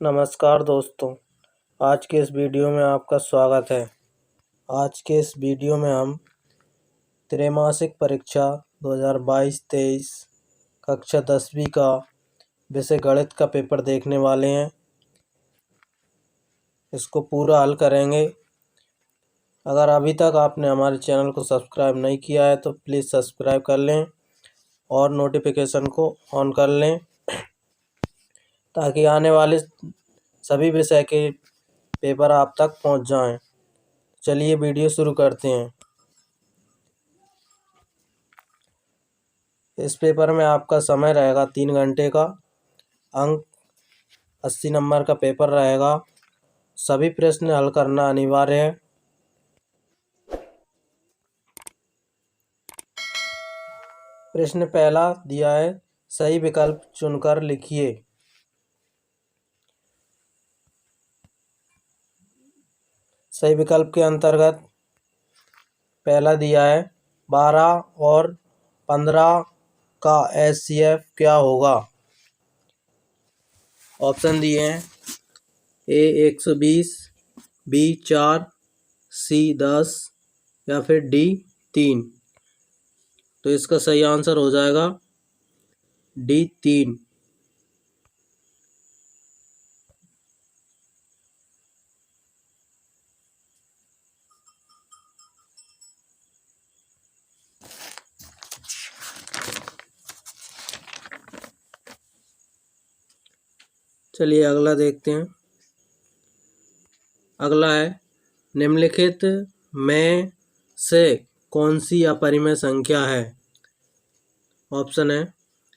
नमस्कार दोस्तों, आज के इस वीडियो में आपका स्वागत है। आज के इस वीडियो में हम त्रैमासिक परीक्षा 2022-23 कक्षा 10वीं का विषय गणित का पेपर देखने वाले हैं। इसको पूरा हल करेंगे। अगर अभी तक आपने हमारे चैनल को सब्सक्राइब नहीं किया है तो प्लीज़ सब्सक्राइब कर लें और नोटिफिकेशन को ऑन कर लें ताकि आने वाले सभी विषय के पेपर आप तक पहुंच जाएं। चलिए वीडियो शुरू करते हैं। इस पेपर में आपका समय रहेगा 3 घंटे का। अंक 80 नंबर का पेपर रहेगा। सभी प्रश्न हल करना अनिवार्य है। प्रश्न पहला दिया है, सही विकल्प चुनकर लिखिए। सही विकल्प के अंतर्गत पहला दिया है 12 और 15 का HCF क्या होगा। ऑप्शन दिए हैं A 120, B 4, C 10 या फिर D 3। तो इसका सही आंसर हो जाएगा D 3। चलिए अगला देखते हैं। अगला है, निम्नलिखित में से कौन सी अपरिमेय संख्या है। ऑप्शन है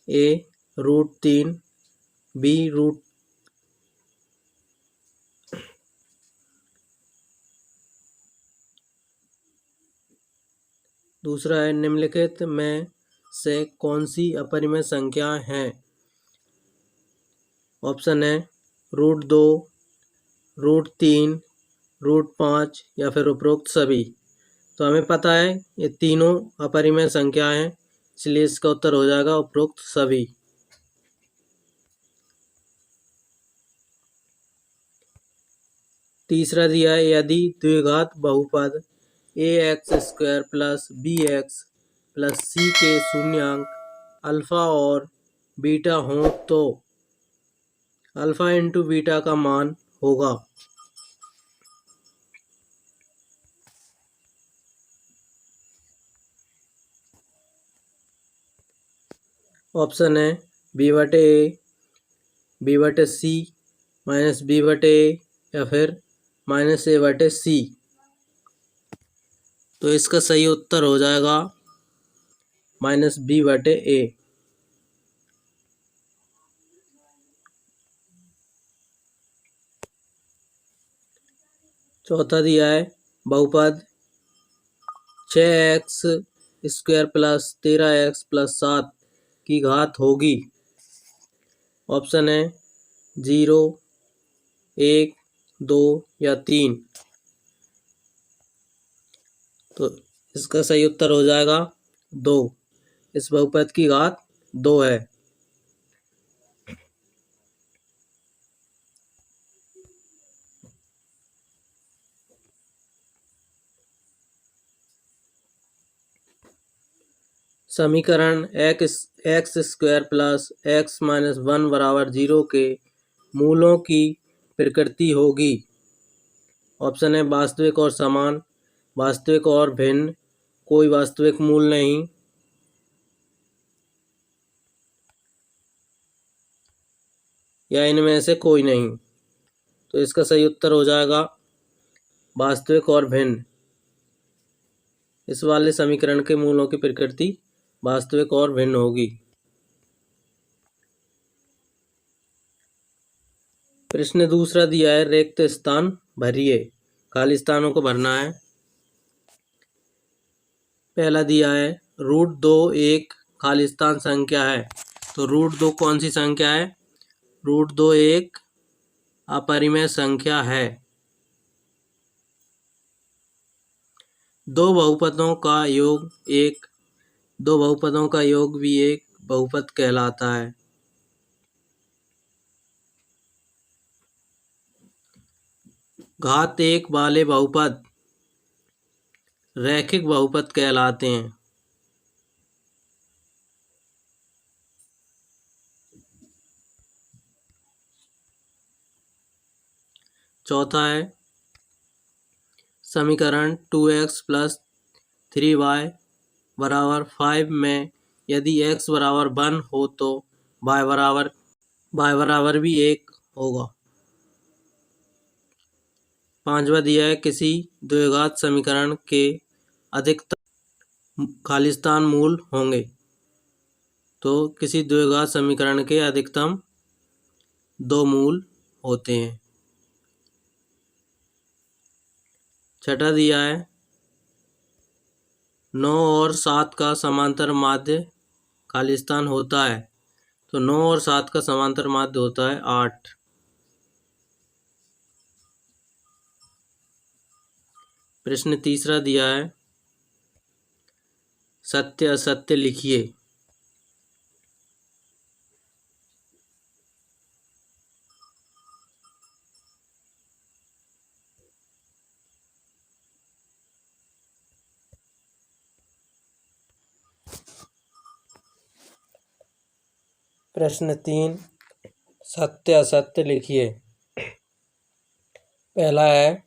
A √3, B दूसरा है, निम्नलिखित में से कौन सी अपरिमेय संख्या है। ऑप्शन है √2, √3, √5 या फिर उपरोक्त सभी। तो हमें पता है ये तीनों अपरिमेय संख्या हैं, इसलिए इसका उत्तर हो जाएगा उपरोक्त सभी। तीसरा दिया है, यदि द्विघात बहुपद ax² + bx + c के शून्यांक अल्फा और बीटा हों तो अल्फा इंटू बीटा का मान होगा। ऑप्शन है b/a, b/c, -b/a या फिर -a/c। तो इसका सही उत्तर हो जाएगा -b/a। चौथा दिया है, बहुपद 6x² + 13x + 7 की घात होगी। ऑप्शन है 0, 1, 2 या 3। तो इसका सही उत्तर हो जाएगा 2। इस बहुपद की घात 2 है। समीकरण x² + x - 1 = 0 के मूलों की प्रकृति होगी। ऑप्शन है वास्तविक और समान, वास्तविक और भिन्न, कोई वास्तविक मूल नहीं, या इनमें से कोई नहीं। तो इसका सही उत्तर हो जाएगा वास्तविक और भिन्न। इस वाले समीकरण के मूलों की प्रकृति वास्तविक और भिन्न होगी। प्रश्न दूसरा दिया है, रिक्त स्थान भरिए। खाली स्थानों को भरना है। पहला दिया है √2 एक खाली स्थान संख्या है। तो √2 कौन सी संख्या है। √2 एक अपरिमेय संख्या है। दो बहुपदों का योग भी एक बहुपद कहलाता है। घात एक वाले बहुपद रैखिक बहुपद कहलाते हैं। चौथा है समीकरण 2x + 3y = 5 में यदि x = 1 हो तो y बराबर भी 1 होगा। पांचवा दिया है किसी द्विघात समीकरण के अधिकतम खालिस्तान मूल होंगे। तो किसी द्विघात समीकरण के अधिकतम 2 मूल होते हैं। छठा दिया है 9 और 7 का समांतर माध्य खालिस्तान होता है। तो 9 और 7 का समांतर माध्य होता है 8। प्रश्न तीसरा दिया है सत्य असत्य लिखिए। प्रश्न 3 सत्य असत्य लिखिए। पहला है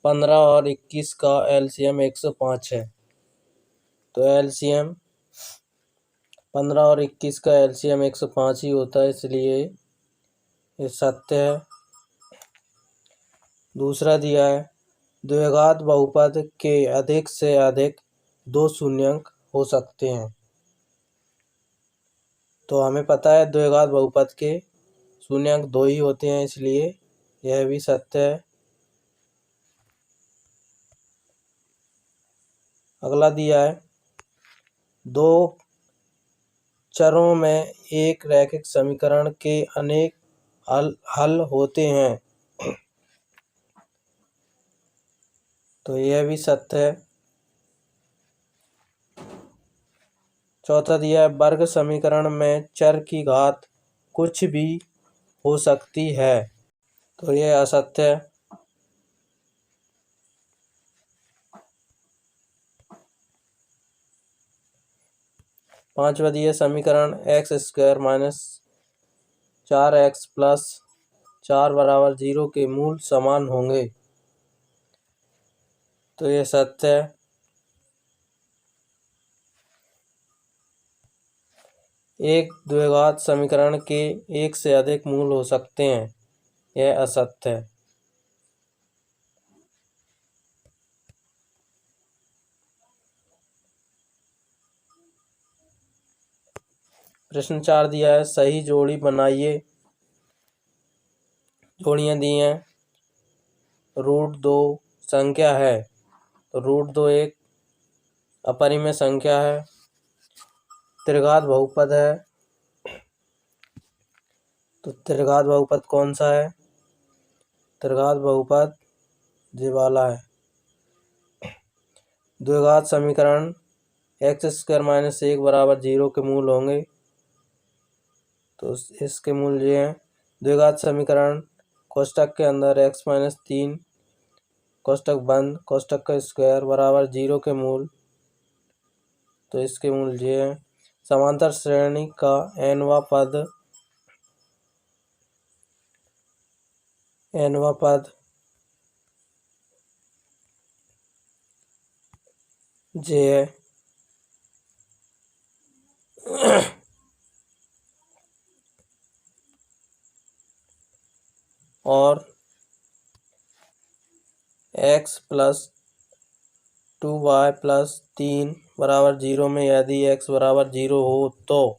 15 और 21 का एलसीएम 105 है। तो एलसीएम 15 और 21 का एलसीएम 105 ही होता है, इसलिए ये सत्य है। दूसरा दिया है द्विघात बहुपद के अधिक से अधिक 2 शून्यंक हो सकते हैं। तो हमें पता है द्विघात बहुपद के शून्यंक 2 ही होते हैं, इसलिए यह भी सत्य है। अगला दिया है 2 चरों में एक रैखिक समीकरण के अनेक हल होते हैं। तो यह भी सत्य है। चौथा दिया है वर्ग समीकरण में चर की घात कुछ भी हो सकती है। तो यह असत्य है। पांचवा दिया समीकरण x² - 4x + 4 = 0 के मूल समान होंगे। तो यह सत्य है। एक द्विघात समीकरण के एक से अधिक मूल हो सकते हैं। यह असत्य है। प्रश्न 4 दिया है सही जोड़ी बनाइए। जोड़ियां दी हैं √2 संख्या है। तो √2 एक अपरिमेय संख्या है। त्रिघात बहुपद है। तो त्रिघात बहुपद कौन सा है? त्रिघात बहुपद ये वाला है। द्विघात समीकरण x² - 1 = 0 के मूल होंगे। तो इसके मूल ये हैं। द्विघात समीकरण कोष्टक के अंदर x - 3 कोष्टक बंद कोष्टक का स्क्वायर बराबर 0 के मूल। तो इसके मूल ये हैं। समांतर श्रेणी का nवां पद जे है। और x + 2y + 3 = 0 में यदि x = 0 हो तो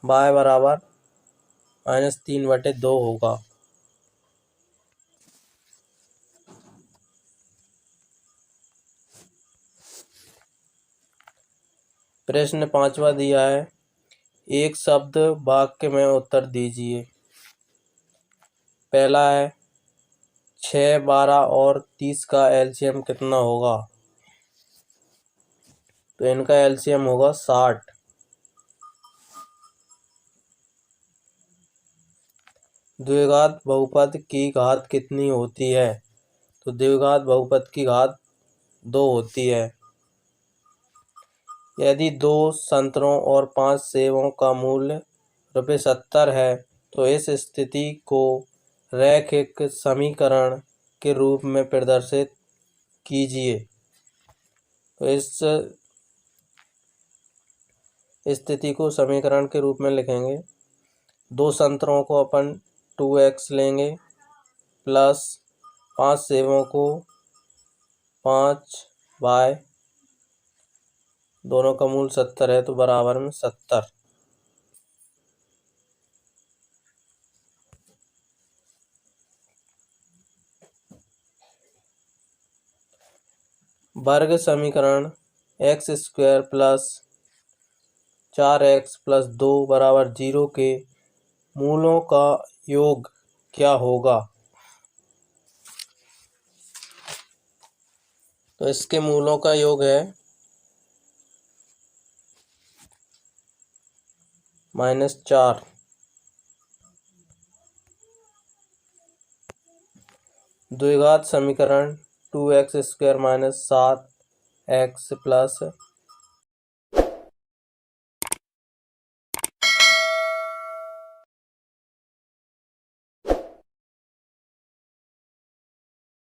y = -3/2 होगा। प्रश्न 5वां दिया है एक शब्द वाक्य में उत्तर दीजिए। पहला है 6, 12 और 30 का एलसीएम कितना होगा? तो इनका एलसीएम होगा 60। द्विघात बहुपद की घात कितनी होती है? तो द्विघात बहुपद की घात 2 होती है। यदि 2 संतरों और 5 सेबों का मूल्य ₹70 है तो इस स्थिति को रैखिक समीकरण के रूप में प्रदर्शित कीजिए। तो इस स्थिति को समीकरण के रूप में लिखेंगे। 2 संतरों को अपन 2x लेंगे प्लस 5 सेबों को 5 दोनों का मूल 70 है तो बराबर में 70। वर्ग समीकरण x² प्लस 4x प्लस 2 बराबर 0 के मूलों का योग क्या होगा? तो इसके मूलों का योग है -4। द्विघात समीकरण 2x² - 7x प्लस